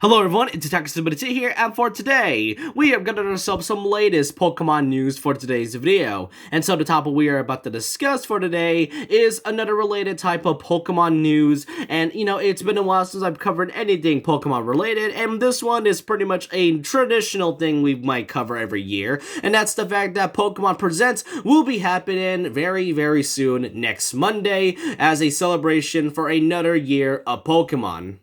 Hello everyone, it's Takasubichi here, and for today, we have got ourselves some latest Pokemon news for today's video. And so the topic we are about to discuss for today is another related type of Pokemon news, and it's been a while since I've covered anything Pokemon related, and this one is pretty much a traditional thing we might cover every year, and that's the fact that Pokemon Presents will be happening very soon next Monday as a celebration for another year of Pokemon.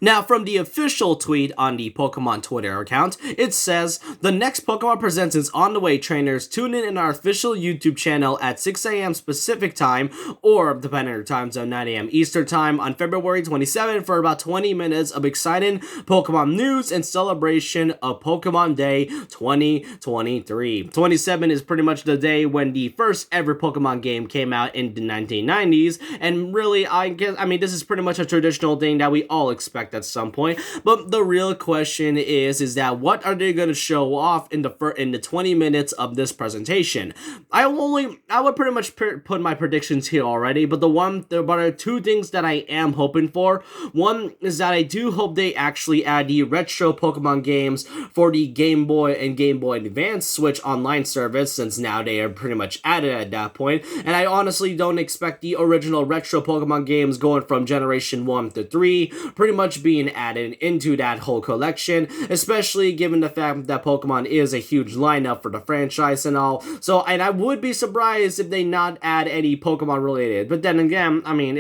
Now, from the official tweet on the Pokemon Twitter account, it says, "The next Pokemon Presents is on the way, trainers. Tune in our official YouTube channel at 6 a.m. Pacific time, or depending on your time zone, 9 a.m. Eastern time on February 27th for about 20 minutes of exciting Pokemon news and celebration of Pokemon Day 2023. 27 is pretty much the day when the first ever Pokemon game came out in the 1990s, and really, this is pretty much a traditional thing that we all expect at some point. But the real question is that what are they going to show off in the 20 minutes of this presentation? I would pretty much put my predictions here already, but there are two things that I am hoping for. One is that I do hope they actually add the retro Pokemon games for the Game Boy and Game Boy Advance Switch online service, since now they are pretty much added at that point. And I honestly don't expect the original retro Pokemon games going from Generation 1 to 3 pretty much being added into that whole collection, especially given the fact that Pokemon is a huge lineup for the franchise and all. So, and I would be surprised if they not add any Pokemon related. But then again, come on.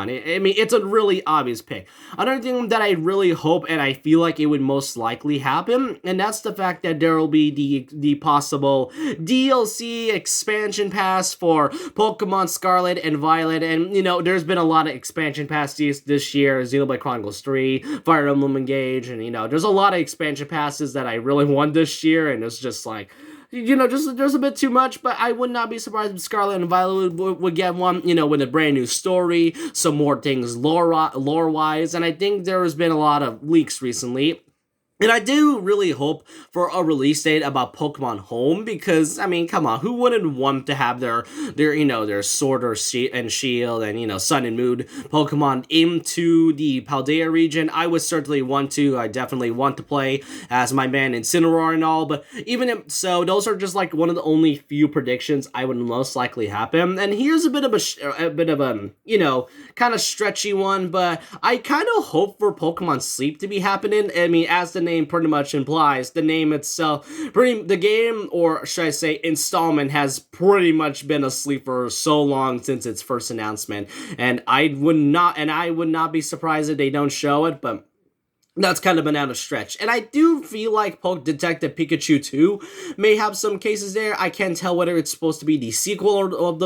It's a really obvious pick. Another thing that I really hope, and I feel like it would most likely happen, and that's the fact that there will be the possible DLC expansion pass for Pokemon Scarlet and Violet. And, there's been a lot of expansion passes this year. Xenoblade Chronicles 3, Fire Emblem Engage, and there's a lot of expansion passes that I really want this year, and it's just like, there's a bit too much, but I would not be surprised if Scarlet and Violet would get one, with a brand new story, some more things lore-wise, and I think there has been a lot of leaks recently. And I do really hope for a release date about Pokemon Home, because, come on, who wouldn't want to have their Sword and Shield and, Sun and Moon Pokemon into the Paldea region? I would certainly want to. I definitely want to play as my man Incineroar and all, but even if so, those are just like one of the only few predictions I would most likely happen. And here's a bit of a kind of stretchy one, but I kind of hope for Pokemon Sleep to be happening. As the name pretty much implies, the name itself, the game, or should I say installment, has pretty much been asleep for so long since its first announcement, and I would not be surprised if they don't show it, but that's kind of an out of stretch. And I do feel like Detective Pikachu 2 may have some cases there. I can't tell whether it's supposed to be the sequel of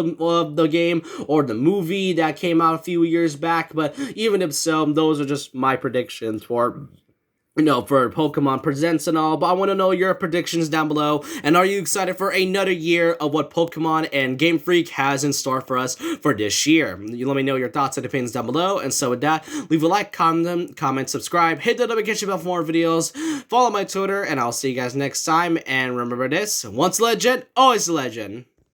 the game or the movie that came out a few years back, but even if so, those are just my predictions for Pokemon Presents and all. But I want to know your predictions down below, and are you excited for another year of what Pokemon and Game Freak has in store for us for this year? You let me know your thoughts and opinions down below, and so with that, leave a like, comment, subscribe, hit the notification bell for more videos, follow my Twitter, and I'll see you guys next time, and remember this: once a legend, always a legend.